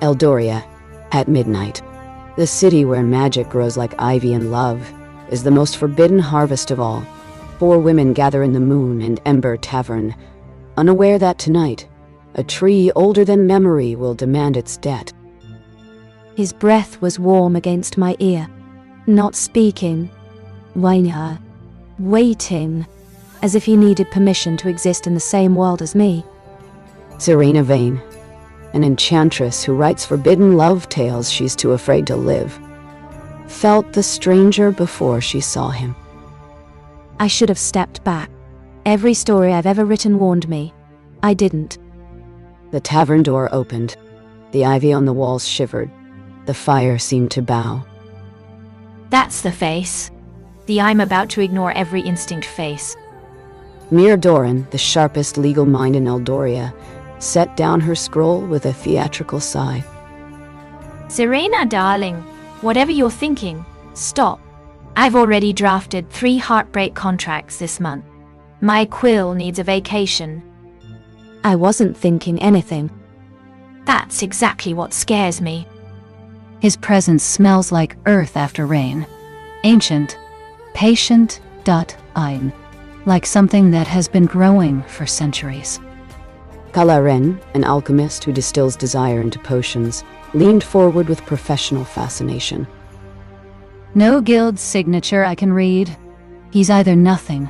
Eldoria, at midnight. The city where magic grows like ivy and love is the most forbidden harvest of all. 4 women gather in the Moon and Ember tavern, unaware that tonight, a tree older than memory will demand its debt. His breath was warm against my ear, not speaking, waiting, as if he needed permission to exist in the same world as me. Serena Vayne, an enchantress who writes forbidden love tales she's too afraid to live, felt the stranger before she saw him. I should have stepped back. Every story I've ever written warned me. I didn't. The tavern door opened. The ivy on the walls shivered. The fire seemed to bow. That's the face. The I'm about to ignore every instinct face. Mira, the sharpest legal mind in Eldoria, set down her scroll with a theatrical sigh. Serena, darling, whatever you're thinking, stop. I've already drafted 3 heartbreak contracts this month. My quill needs a vacation. I wasn't thinking anything. That's exactly what scares me. His presence smells like earth after rain. Ancient, patient, ein. Like something that has been growing for centuries. Kalla, an alchemist who distills desire into potions, leaned forward with professional fascination. No guild's signature I can read. He's either nothing,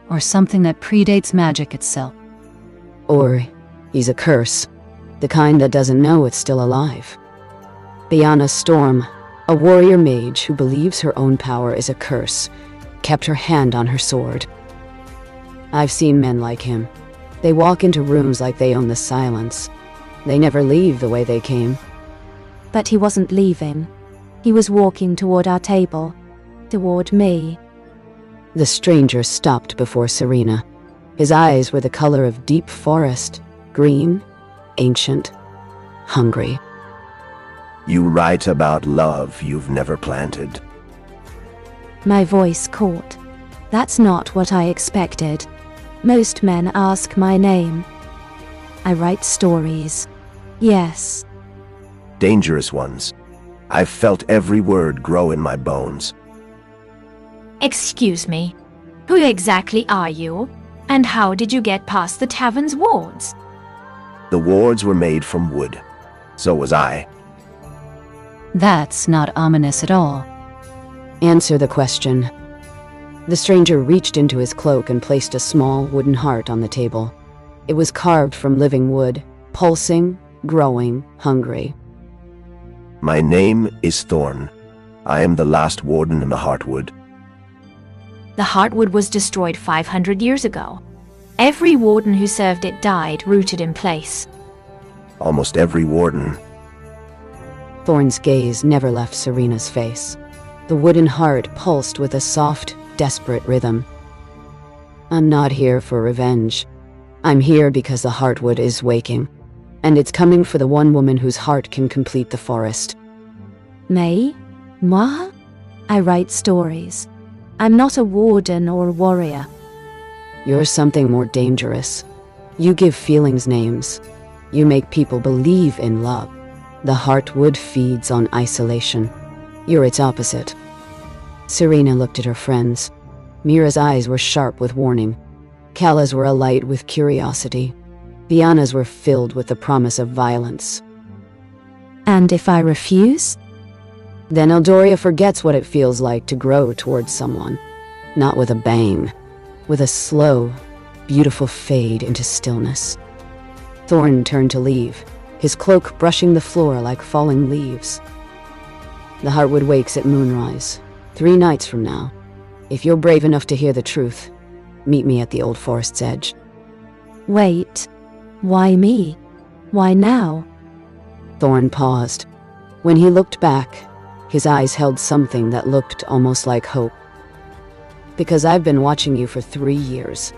or something that predates magic itself. Or he's a curse, the kind that doesn't know it's still alive. Biana Storm, a warrior-mage who believes her own power is a curse, kept her hand on her sword. I've seen men like him. They walk into rooms like they own the silence. They never leave the way they came. But he wasn't leaving. He was walking toward our table, toward me. The stranger stopped before Serena. His eyes were the color of deep forest, green, ancient, hungry. You write about love you've never planted. My voice caught. That's not what I expected. Most men ask my name. I write stories. Yes. Dangerous ones. I've felt every word grow in my bones. Excuse me, who exactly are you? And how did you get past the tavern's wards? The wards were made from wood. So was I. That's not ominous at all. Answer the question. The stranger reached into his cloak and placed a small wooden heart on the table. It was carved from living wood, pulsing, growing, hungry. My name is Thorn. I am the last warden in the Heartwood. The Heartwood was destroyed 500 years ago. Every warden who served it died rooted in place. Almost every warden. Thorn's gaze never left Serena's face. The wooden heart pulsed with a soft, desperate rhythm. I'm not here for revenge. I'm here because the Heartwood is waking. And it's coming for the one woman whose heart can complete the forest. Me? Moi? I write stories. I'm not a warden or a warrior. You're something more dangerous. You give feelings names. You make people believe in love. The Heartwood feeds on isolation. You're its opposite. Serena looked at her friends. Mira's eyes were sharp with warning. Kalla's were alight with curiosity. Biana's were filled with the promise of violence. And if I refuse? Then Eldoria forgets what it feels like to grow towards someone. Not with a bang. With a slow, beautiful fade into stillness. Thorn turned to leave, his cloak brushing the floor like falling leaves. The Heartwood wakes at moonrise, 3 nights from now. If you're brave enough to hear the truth, meet me at the old forest's edge. Wait. Why me? Why now? Thorn paused. When he looked back, his eyes held something that looked almost like hope. Because I've been watching you for 3 years.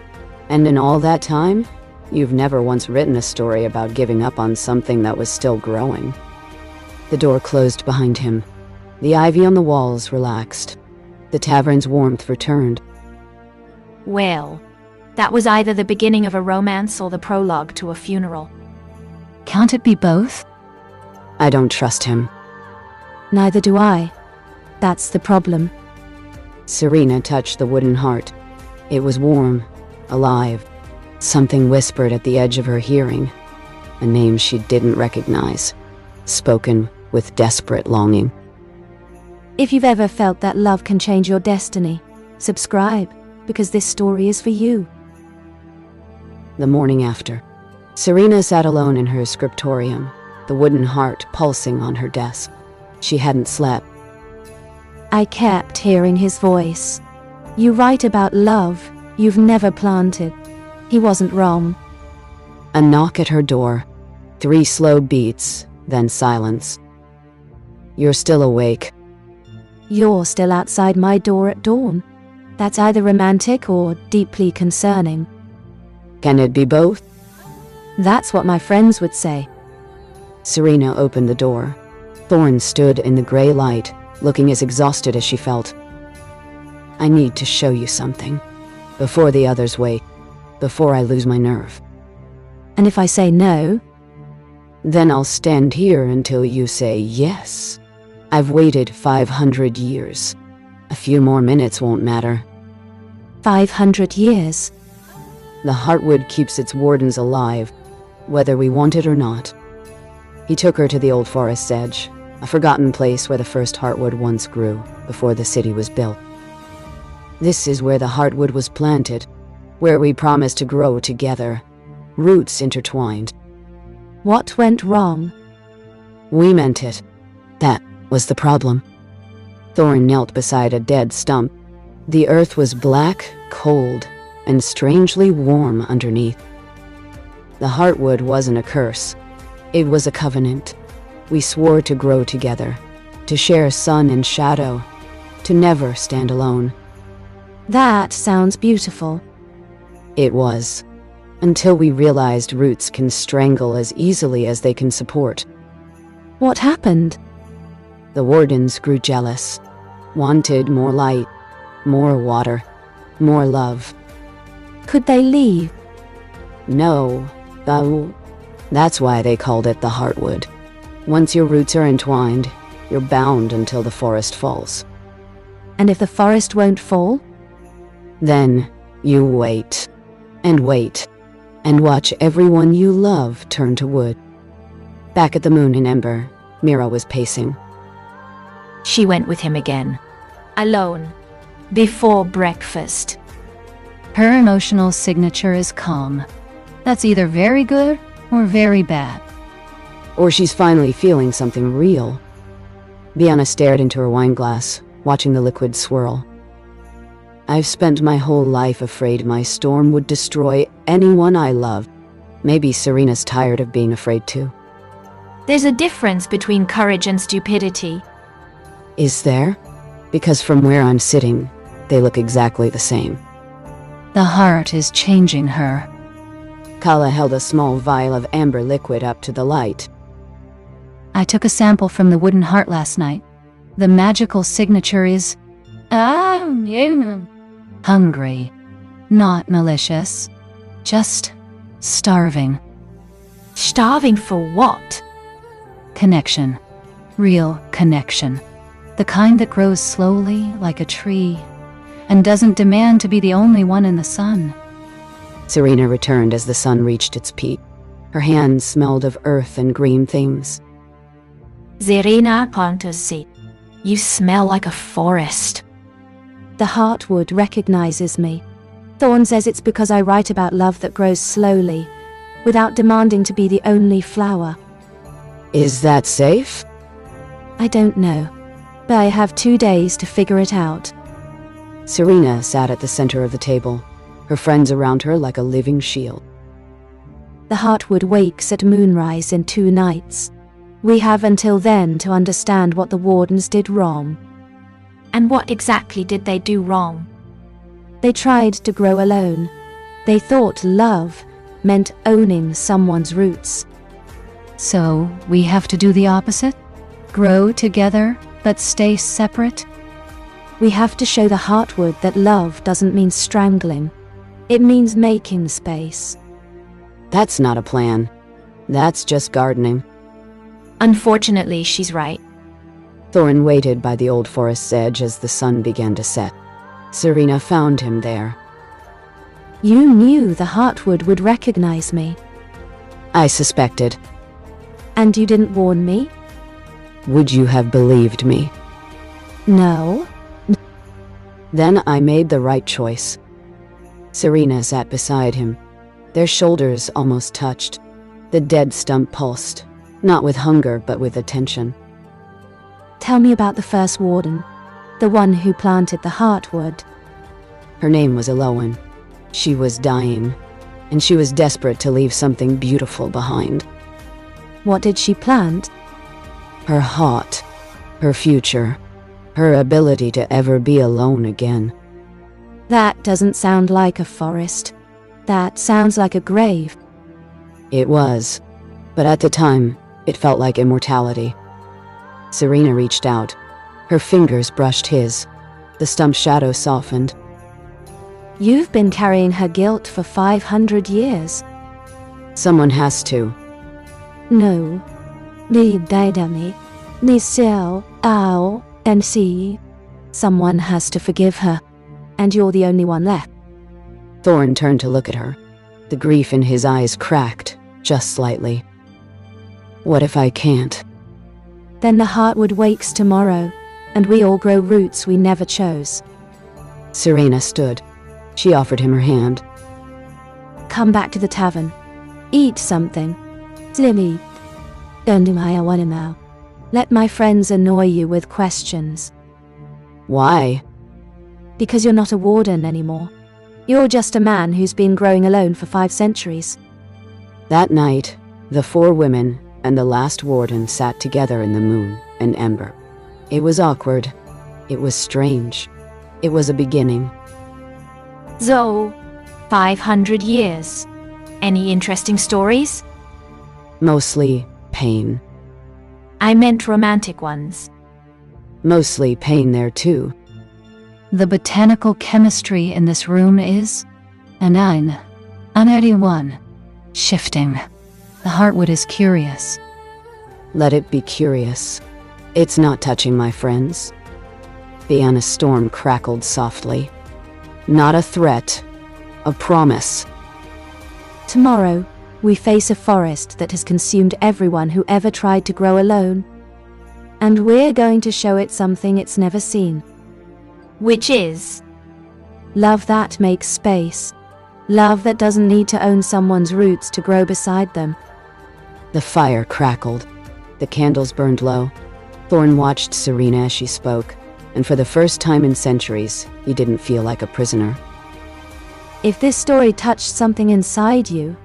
And in all that time, you've never once written a story about giving up on something that was still growing. The door closed behind him. The ivy on the walls relaxed. The tavern's warmth returned. Well, that was either the beginning of a romance or the prologue to a funeral. Can't it be both? I don't trust him. Neither do I. That's the problem. Serena touched the wooden heart. It was warm, alive. Something whispered at the edge of her hearing. A name she didn't recognize, spoken with desperate longing. If you've ever felt that love can change your destiny, subscribe, because this story is for you. The morning after, Serena sat alone in her scriptorium, the wooden heart pulsing on her desk. She hadn't slept. I kept hearing his voice. You write about love you've never planted. He wasn't wrong. A knock at her door. 3 slow beats, then silence. You're still awake. You're still outside my door at dawn. That's either romantic or deeply concerning. Can it be both? That's what my friends would say. Serena opened the door. Thorn stood in the gray light, looking as exhausted as she felt. I need to show you something. Before the others wake. Before I lose my nerve. And if I say no? Then I'll stand here until you say yes. I've waited 500 years. A few more minutes won't matter. 500 years? The Heartwood keeps its wardens alive, whether we want it or not. He took her to the old forest's edge, a forgotten place where the first Heartwood once grew, before the city was built. This is where the Heartwood was planted, where we promised to grow together, roots intertwined. What went wrong? We meant it. That was the problem. Thorn knelt beside a dead stump. The earth was black, cold, and strangely warm underneath. The Heartwood wasn't a curse. It was a covenant. We swore to grow together, to share sun and shadow, to never stand alone. That sounds beautiful. It was, until we realized roots can strangle as easily as they can support. What happened? The wardens grew jealous, wanted more light, more water, more love. Could they leave? No, though. That's why they called it the Heartwood. Once your roots are entwined, you're bound until the forest falls. And if the forest won't fall? Then you wait, and wait, and watch everyone you love turn to wood. Back at the Moon Ember, Mira was pacing. She went with him again. Alone. Before breakfast. Her emotional signature is calm. That's either very good or very bad. Or she's finally feeling something real. Biana stared into her wineglass, watching the liquid swirl. I've spent my whole life afraid my storm would destroy anyone I love. Maybe Serena's tired of being afraid too. There's a difference between courage and stupidity. Is there? Because from where I'm sitting, they look exactly the same. The heart is changing her. Kalla held a small vial of amber liquid up to the light. I took a sample from the wooden heart last night. The magical signature is... hungry. Not malicious. Just starving. Starving for what? Connection. Real connection. The kind that grows slowly, like a tree, and doesn't demand to be the only one in the sun. Serena returned as the sun reached its peak. Her hands smelled of earth and green things. Serena Moonrise, you smell like a forest. The Heartwood recognizes me. Thorn says it's because I write about love that grows slowly, without demanding to be the only flower. Is that safe? I don't know, but I have 2 days to figure it out. Serena sat at the center of the table, her friends around her like a living shield. The Heartwood wakes at moonrise in 2 nights. We have until then to understand what the Wardens did wrong. And what exactly did they do wrong? They tried to grow alone. They thought love meant owning someone's roots. So, we have to do the opposite? Grow together, but stay separate? We have to show the Heartwood that love doesn't mean strangling. It means making space. That's not a plan. That's just gardening. Unfortunately, she's right. Thorn waited by the old forest's edge as the sun began to set. Serena found him there. You knew the Heartwood would recognize me, I suspected. and you didn't warn me? Would you have believed me? No. Then I made the right choice. Serena sat beside him. Their shoulders almost touched. The dead stump pulsed, not with hunger but with attention. Tell me about the first warden, the one who planted the Heartwood. Her name was Elowen. She was dying, and she was desperate to leave something beautiful behind. What did she plant? Her heart, her future, her ability to ever be alone again. That doesn't sound like a forest. That sounds like a grave. It was, but at the time, it felt like immortality. Serena reached out. Her fingers brushed his. The stump's shadow softened. You've been carrying her guilt for 500 years. Someone has to. No. Ni daidami. Ni xiao ao and see. Someone has to forgive her. And you're the only one left. Thorn turned to look at her. The grief in his eyes cracked, just slightly. What if I can't? Then the Heartwood wakes tomorrow, and we all grow roots we never chose. Serena stood. She offered him her hand. Come back to the tavern. Eat something. Zilly. Don't do I want to know. Let my friends annoy you with questions. Why? Because you're not a warden anymore. You're just a man who's been growing alone for 5 centuries. That night, the 4 women and the last warden sat together in the Moon and Ember. It was awkward. It was strange. It was a beginning. So, 500 years. Any interesting stories? Mostly pain. I meant romantic ones. Mostly pain there too. The botanical chemistry in this room is an shifting. The Heartwood is curious. Let it be curious. It's not touching my friends. Biana's storm crackled softly. Not a threat, a promise. Tomorrow, we face a forest that has consumed everyone who ever tried to grow alone. And we're going to show it something it's never seen. Which is? Love that makes space. Love that doesn't need to own someone's roots to grow beside them. The fire crackled. The candles burned low. Thorn watched Serena as she spoke, and for the first time in centuries, he didn't feel like a prisoner. If this story touched something inside you,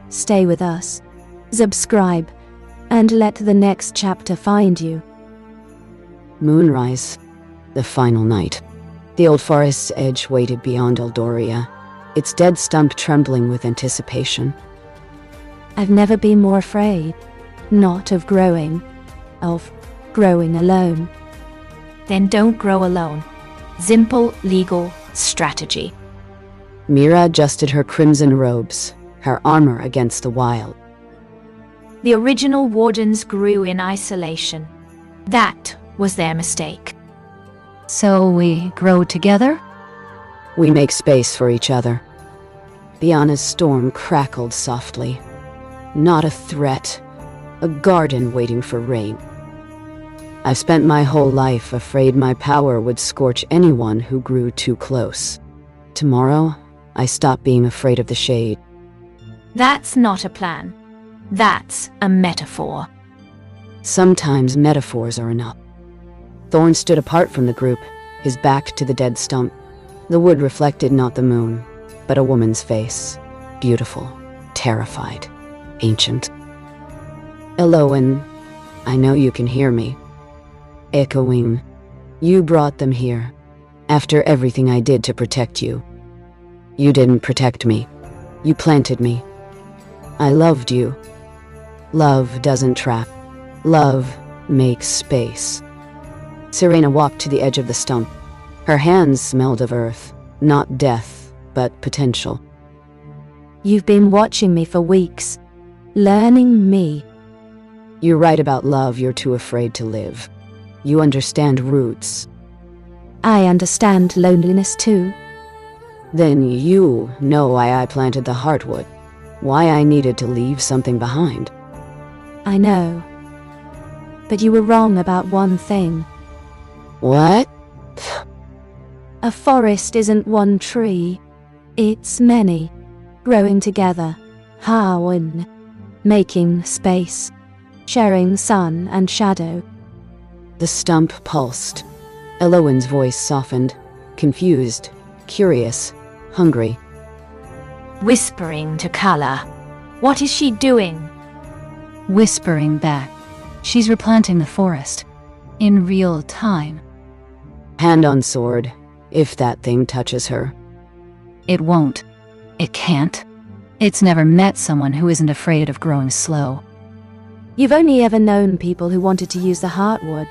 stay with us. Subscribe, and let the next chapter find you. Moonrise. The final night. The old forest's edge waited beyond Eldoria, its dead stump trembling with anticipation. I've never been more afraid. Not of growing alone. Then don't grow alone. Simple legal strategy. Mira adjusted her crimson robes, her armor against the wild. The original wardens grew in isolation. That was their mistake. So we grow together? We make space for each other. Biana's storm crackled softly. Not a threat, a garden waiting for rain. I've spent my whole life afraid my power would scorch anyone who grew too close. Tomorrow, I stop being afraid of the shade. That's not a plan. That's a metaphor. Sometimes metaphors are enough. Thorn stood apart from the group, his back to the dead stump. The wood reflected not the moon, but a woman's face. Beautiful, terrified, ancient. Elowen, I know you can hear me. Echoing, you brought them here, after everything I did to protect you. You didn't protect me. You planted me. I loved you. Love doesn't trap. Love makes space. Serena walked to the edge of the stump. Her hands smelled of earth, not death, but potential. You've been watching me for weeks. Learning me. You write about love, you're too afraid to live. You understand roots. I understand loneliness too. Then you know why I planted the Heartwood. Why I needed to leave something behind. I know. But you were wrong about one thing. What? A forest isn't one tree. It's many, growing together, Hawan, making space, sharing sun and shadow. The stump pulsed. Elowen's voice softened, confused, curious, hungry. Whispering to Kalla. What is she doing? Whispering back. She's replanting the forest. In real time. Hand on sword, if that thing touches her. It won't. It can't. It's never met someone who isn't afraid of growing slow. You've only ever known people who wanted to use the Heartwood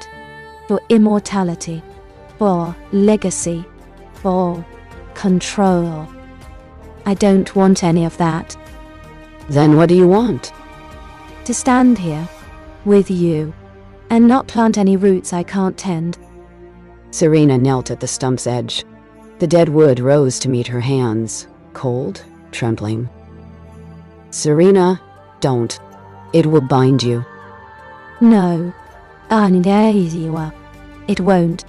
for immortality, for legacy, for control. I don't want any of that. Then what do you want? To stand here, with you, and not plant any roots I can't tend. Serena knelt at the stump's edge. The dead wood rose to meet her hands, cold, trembling. Serena, don't. It will bind you. No. It won't.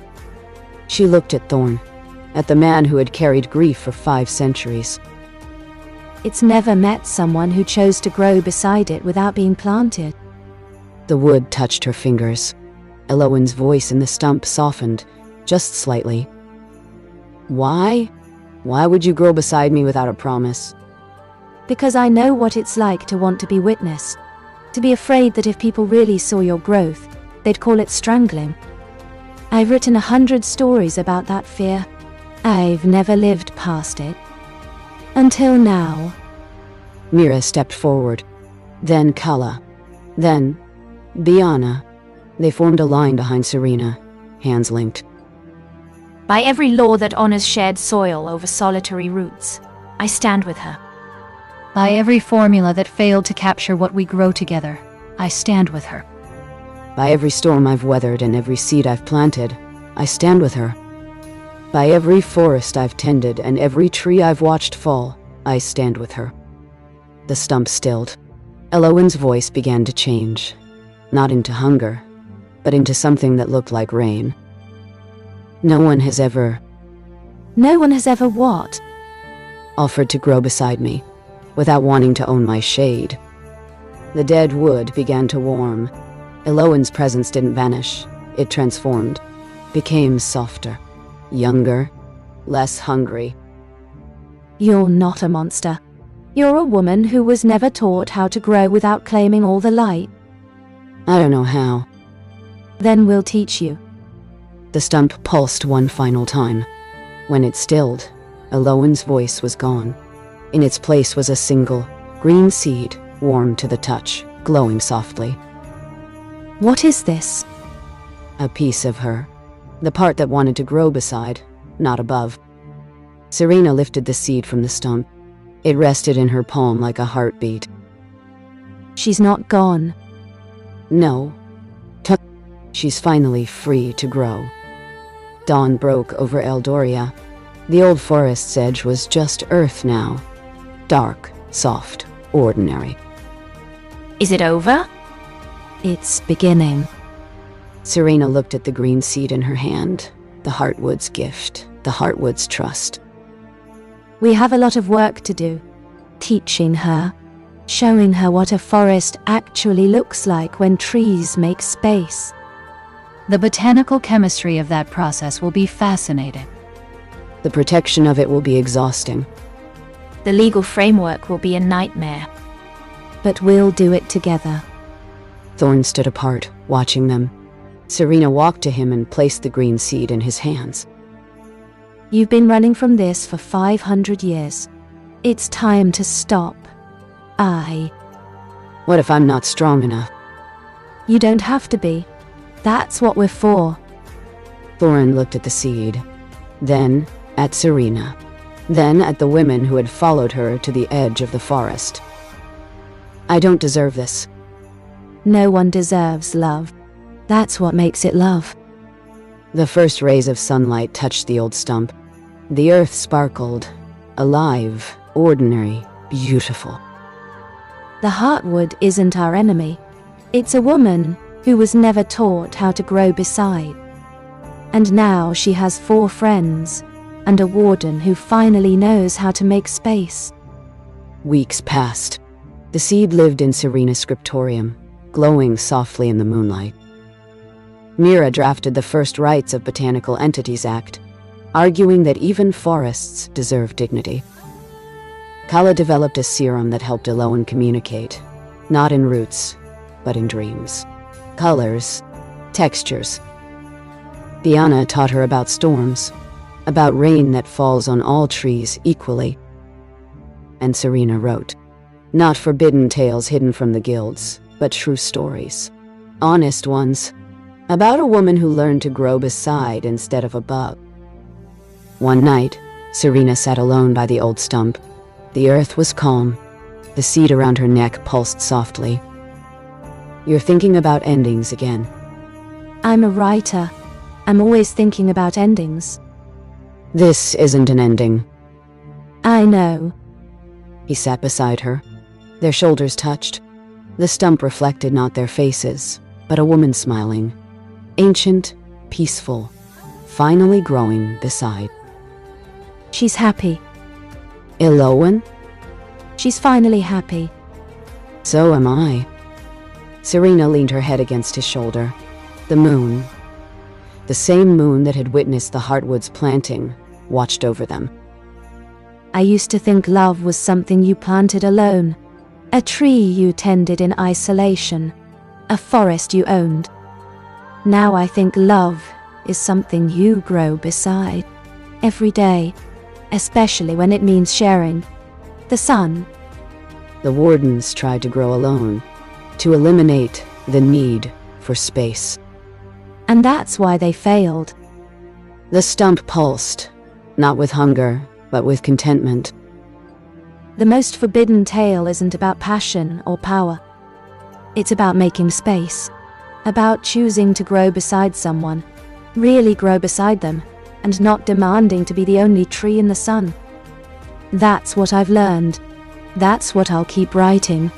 She looked at Thorn, at the man who had carried grief for 5 centuries. It's never met someone who chose to grow beside it without being planted. The wood touched her fingers. Elowen's voice in the stump softened, just slightly. Why? Why would you grow beside me without a promise? Because I know what it's like to want to be witnessed. To be afraid that if people really saw your growth, they'd call it strangling. I've written 100 stories about that fear. I've never lived past it. Until now. Mira stepped forward. Then Kalla. Then Biana. They formed a line behind Serena, hands linked. By every law that honors shared soil over solitary roots, I stand with her. By every formula that failed to capture what we grow together, I stand with her. By every storm I've weathered and every seed I've planted, I stand with her. By every forest I've tended and every tree I've watched fall, I stand with her. The stump stilled. Elowen's voice began to change, not into hunger, but into something that looked like rain. No one has ever what? Offered to grow beside me, without wanting to own my shade. The dead wood began to warm. Elowen's presence didn't vanish. It transformed, became softer, younger, less hungry. You're not a monster. You're a woman who was never taught how to grow without claiming all the light. I don't know how. Then we'll teach you. The stump pulsed one final time. When it stilled, Elowen's voice was gone. In its place was a single, green seed, warm to the touch, glowing softly. What is this? A piece of her. The part that wanted to grow beside, not above. Serena lifted the seed from the stump. It rested in her palm like a heartbeat. She's not gone. No. She's finally free to grow. Dawn broke over Eldoria. The old forest's edge was just earth now. Dark, soft, ordinary. Is it over? It's beginning. Serena looked at the green seed in her hand. The Heartwood's gift. The Heartwood's trust. We have a lot of work to do. Teaching her. Showing her what a forest actually looks like when trees make space. The botanical chemistry of that process will be fascinating. The protection of it will be exhausting. The legal framework will be a nightmare. But we'll do it together. Thorn stood apart, watching them. Serena walked to him and placed the green seed in his hands. You've been running from this for 500 years. It's time to stop. What if I'm not strong enough? You don't have to be. That's what we're for. Thorn looked at the seed, then at Serena, then at the women who had followed her to the edge of the forest. I don't deserve this. No one deserves love. That's what makes it love. The first rays of sunlight touched the old stump. The earth sparkled, alive, ordinary, beautiful. The Heartwood isn't our enemy. It's a woman who was never taught how to grow beside. And now she has 4 friends, and a warden who finally knows how to make space. Weeks passed. The seed lived in Serena's scriptorium, glowing softly in the moonlight. Mira drafted the first Rights of Botanical Entities Act, arguing that even forests deserve dignity. Kalla developed a serum that helped Eloan communicate, not in roots, but in dreams. Colors, textures. Biana taught her about storms, about rain that falls on all trees equally. And Serena wrote, not forbidden tales hidden from the guilds, but true stories. Honest ones, about a woman who learned to grow beside instead of above. One night, Serena sat alone by the old stump. The earth was calm. The seed around her neck pulsed softly. You're thinking about endings again. I'm a writer. I'm always thinking about endings. This isn't an ending. I know. He sat beside her. Their shoulders touched. The stump reflected not their faces, but a woman smiling. Ancient, peaceful, finally growing beside. She's happy. Eloan? She's finally happy. So am I. Serena leaned her head against his shoulder. The moon, the same moon that had witnessed the Heartwood's planting, watched over them. I used to think love was something you planted alone, a tree you tended in isolation, a forest you owned. Now I think love is something you grow beside, every day, especially when it means sharing. The sun. The wardens tried to grow alone, to eliminate the need for space. And that's why they failed. The stump pulsed, not with hunger, but with contentment. The most forbidden tale isn't about passion or power. It's about making space, about choosing to grow beside someone, really grow beside them, and not demanding to be the only tree in the sun. That's what I've learned. That's what I'll keep writing.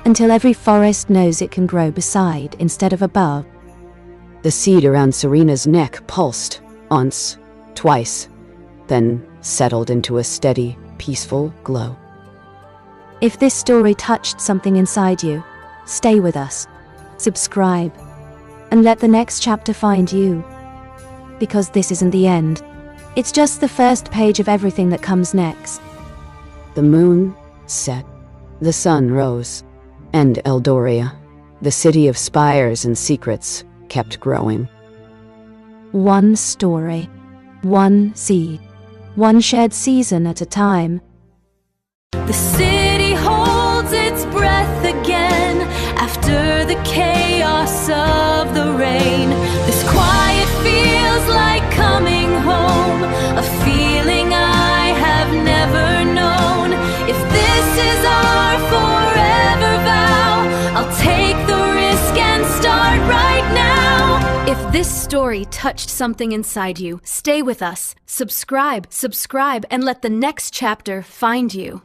Until every forest knows it can grow beside instead of above. The seed around Serena's neck pulsed, once, twice, then settled into a steady, peaceful glow. If this story touched something inside you, stay with us, subscribe, and let the next chapter find you. Because this isn't the end. It's just the first page of everything that comes next. The moon set, the sun rose, and Eldoria, the city of spires and secrets, kept growing. One story, one seed, one shared season at a time. The city holds its breath again after the chaos of the rain. This quiet feels like coming home, a feeling I have never known. If this is our forever vow, I'll take the risk and start right now. If this story touched something inside you, stay with us, subscribe, and let the next chapter find you.